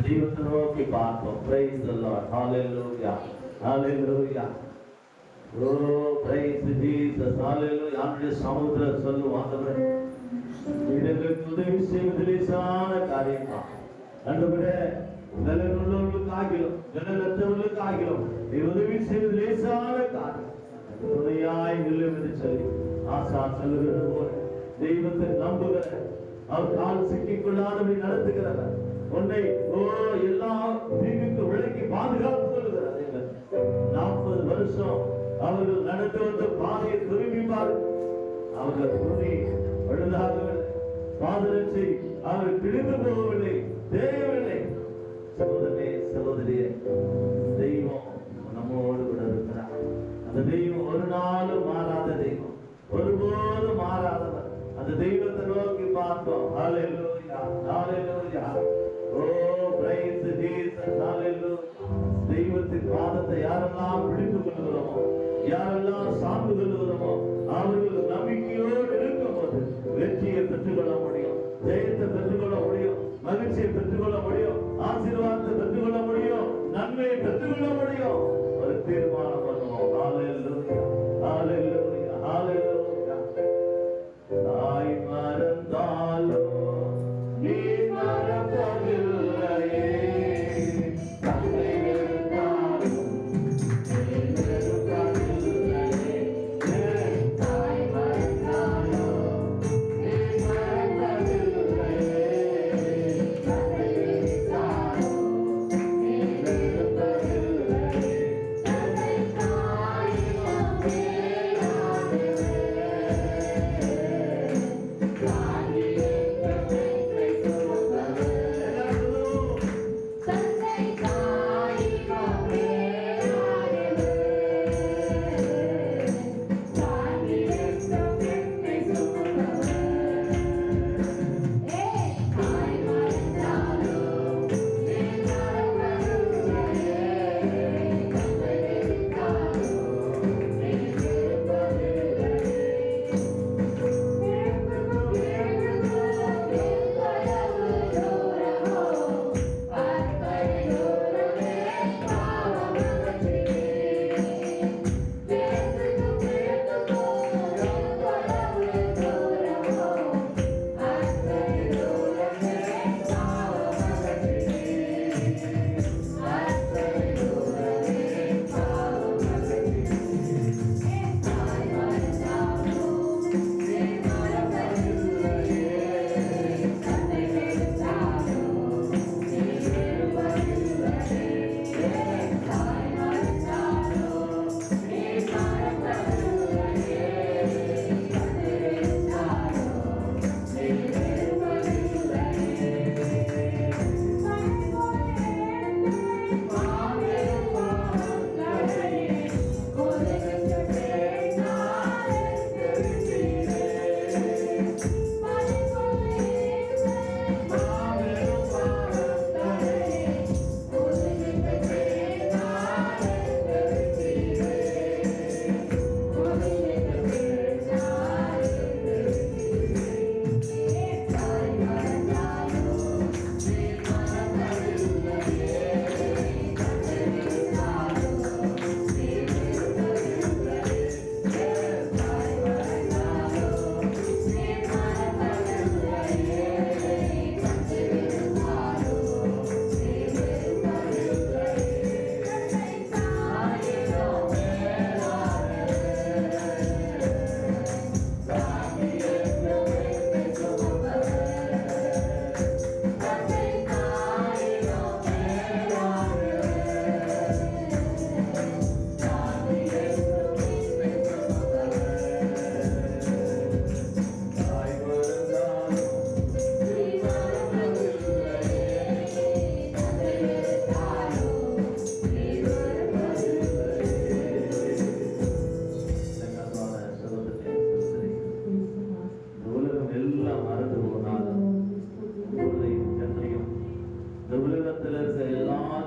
தெய்வத்தை நோக்கி பார்ப்போம். Praise the Lord. Hallelujah. Hallelujah. Oh, praise Jesus. Hallelujah. ஆண்டவருடைய சமூகத்தில் சொல்லுவோம், ஆண்டவரே எங்களுக்கு உதவி செய்வது லேசான காரியமா? ஆண்டவரே நலனுள்ளவர்களுக்காகிலும் நீ உதவி செய்வது லேசான காரியம். துணையாய் நில்லும் என்று சொல்லி ஆசா சொல்லுகிறது போல தெய்வத்தை நம்புகிற அவர் கால் சிக்கிக் கொள்ளாதபடி நடத்துகிறவர் உன்னை எல்லா தீங்குக்கு விலக்கி பாதுகாத்துக் கொள்கிறார். 40 வருஷம் அவர்கள் நடந்து வந்த பாதையை திரும்பி பாருங்கள். அவர்கள் துணி பழுதாகவில்லை, பாதரட்சி அவர் பிடித்து போகவில்லை, தேயவில்லை. சகோதரனே சகோதரியே, தெய்வம் நம்மோடு கூட இருக்கிறார். அந்த தெய்வம் ஒரு நாளும் மாறாத தெய்வம், ஒருபோதும் மாறாதவர். அந்த தெய்வத்தை நோக்கி பார்த்தோம். ஹalleluya, ஹalleluya. Oh, praise Jesus, hallelujah. தெய்வத்தின் பாதத்தை யாரெல்லாம் பிடித்துக் கொள்கிறோமோ, யாரெல்லாம் சார்ந்து கொள்கிறோமோ, அவர்கள் நம்பிக்கையோடு இருக்கும்போது வெற்றியை பெற்றுக்கொள்ள முடியும், ஜெயத்தை பெற்றுக்கொள்ள முடியும், மகிழ்ச்சியை பெற்றுக்கொள்ள முடியும், ஆசீர்வாதத்தை பெற்றுக்கொள்ள முடியும், நன்மையை பெற்றுக்கொள்ள முடியும். ஒரு தீர்மானம் பண்ணுவோம். ஹalleluya, ஹalleluya, ஹalleluya. தாய் மறந்தாலோ நீ மறப்பதில்லையே, தந்தை வெறுத்தாலும் நீ வெறுப்பதில்லையே. தாய் மறந்தாலோ நீ மறப்பதில்லையே, தந்தை வெறுத்தாலும் நீ வெறுப்பதில்லையே. தந்தை தாயிடம்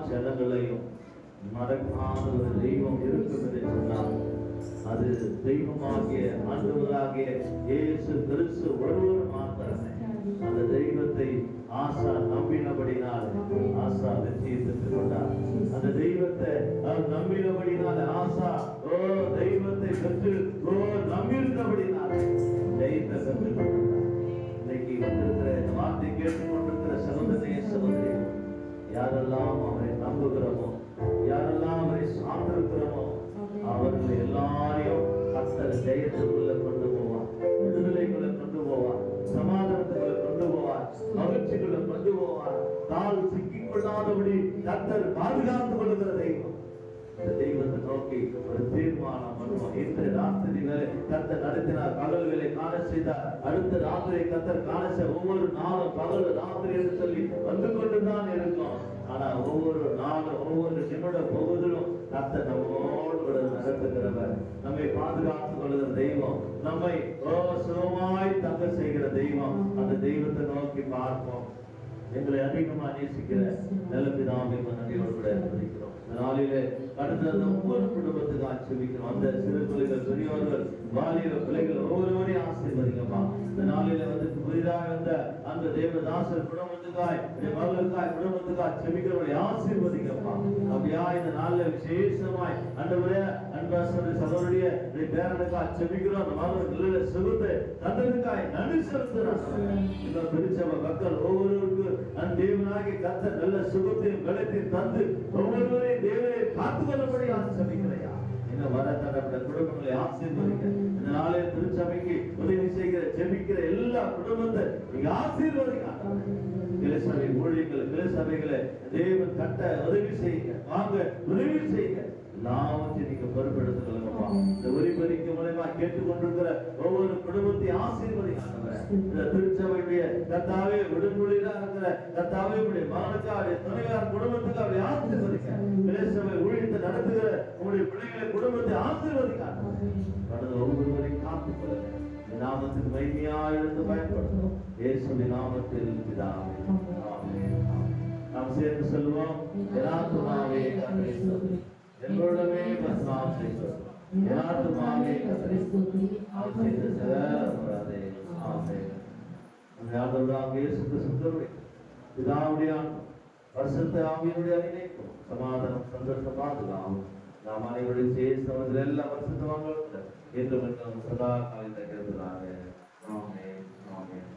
மேலானவரே, மறக்காத ஒரு தெய்வம் இருக்கும் என்று சொன்னார். அது தெய்வமாகிய ஆண்டவராகிய இயேசு கிறிஸ்து ஒருவர் மாத்திரமே. அந்த தெய்வத்தை ஆசா நம்பினபடினால் ஆசா அவர் நம்பினபடினால ஆசா தெய்வத்தை பெற்று நம்பியிருந்தபடினால தெய்வத்தை பெற்று கொண்டிருந்தார். இன்னைக்கு வந்திருக்கிற இந்த வார்த்தை கேட்டுக்கொண்டிருக்கிற சகோதரனே சகோதரி, யாரெல்லாம் அவரை நம்புகிறோமோ, யாரெல்லாம் அவரை சார்ந்திருக்கிறோமோ, அவர்களை எல்லாரையும் கர்த்தர் ஜெயத்துக்குள்ள கொண்டு போவார், விடுதலைக்குள்ள கொண்டு போவார், சமாதானத்துக்குள்ள கொண்டு போவார், மகிழ்ச்சிக்குள்ள கொண்டு போவார். தாள் சிக்கிக் கொள்ளாதபடி கர்த்தர் பாதுகாத்துக் கொள்ளுகிற தெய்வம். இந்த தெய்வத்தை நோக்கி ஒரு தீர்மானம் பண்ணுவோம். இன்று ராத்திரி வேலை கர்த்தர் நடத்தினார், பகல் வேலை காண செய்தார், அடுத்த ராத்திரை கர்த்தர் காண செய்ய ஒவ்வொரு நாளும் பகல் ராத்திரி என்று சொல்லி வந்து கொண்டுதான் இருக்கும். ஆனா ஒவ்வொரு நாளும் ஒவ்வொரு நிமிட பொழுதிலும் கர்த்தர் நம்மோடு கூட நடத்துகிறவர், நம்மை பாதுகாத்துக் கொள்கிற தெய்வம், நம்மை சுகமாய் தங்க செய்கிற தெய்வம். அந்த தெய்வத்தை நோக்கி பார்ப்போம். எங்களை அதிகமா நேசிக்கிற நல்ல பிதாவை நன்றியோடு கூட இருக்கிறோம். இந்த நாளிலே கடந்த ஒவ்வொரு குடும்பத்துக்கு ஆட்சேபிக்கிறோம். அந்த சிறு பிள்ளைகள், பெரியவர்கள், வாலிப பிள்ளைகள் ஒவ்வொருவரையும் ஆசீர்வதிங்கப்பா. இந்த நாளில வந்து புதிதாக வந்த அந்த தேவதாசர் குடும்பத்துக்காய், மகளுக்காய், குடும்பத்துக்காய் செபிக்கிறவர்களை ஆசீர்வதிங்கப்பா. அப்படியா இந்த நாள்ல விசேஷமாய் ஆண்டவரே அன்பாசனுடைய சகோதரிய பேரனுக்காய் செபிக்கிறோம். அந்த மகள் சுகத்தை தந்ததுக்காய் நன்றி செலுத்துகிறோம். இந்த திருச்சபை மக்கள் ஒவ்வொருவருக்கும் அந்த தேவனாகிய கர்த்தர் நல்ல சுகத்தையும் பலத்தையும் தந்து ஒவ்வொருவரையும் தேவனை காத்துக்கொள்ளும்படி ஆசீர்வதிக்கிறையா. இந்த வர தடப்பட்ட குடும்பங்களை ஆசீர்வதிக்க, இந்த நாளே திருச்சபைக்கு உதவி செய்கிற ஜெபிக்கிற எல்லா குடும்பத்தை நீங்க ஆசீர்வதிக்க. கிளை ஊழியர்கள், கிளை சபைகளை தேவன் கட்ட உதவி செய்யுங்க, வாங்க உதவி செய்யுங்க. எல்லாவற்றையும் நீங்க பொறுப்பெடுத்துக் கொள்ளுங்கப்பா. இந்த ஒலிபெருக்கி மூலமா கேட்டுக்கொண்டிருக்கிற ஒவ்வொரு குடும்பத்தையும் ஆசீர்வதிங்க. இந்த திருச்சபையுடைய கர்த்தாவே விடுமுறையா இருக்கிற கர்த்தாவே உடைய மகனுக்காக, துணையார் குடும்பத்துக்கு அப்படி ஆசீர்வதிக்க. கிளை ஊழியத்தை நடத்துகிற உங்களுடைய பிள்ளைகளை குடும்பத்தை ஆசீர்வதிக்க. கடந்த ஒவ்வொருவரையும் காத்துக் கொள்ளுங்க. நாமத்துக்கு மகிமையா எடுத்து பயன்படுத்தும் இயேசுவின் நாமத்தில் பிதாவே, ஆமென். நாம் சேர்ந்து சொல்வோம். ஆத்துமாவே கர்த்தரை ஸ்தோத்திரி, எங்களோடவே பரிசுத்தம் செய்கிறோம். ஆத்துமாவே கர்த்தரை ஸ்தோத்திரி, அவர் செய்த சகல உபகாரங்களை. ஆமென். அந்த ஆண்டவராகிய இயேசு கிறிஸ்துவின் பிதாவுடைய பரிசுத்த ஆவியினுடைய இணைப்பும் சமாதானம், சந்தோஷம், பாதுகாப்பு நாம் அனைவரும் சேர்ந்து எல்லா பரிசுத்தவான்களும் என்று சதா காலத்தில் இருக்கிறாங்க. ஆமென், ஆமென்.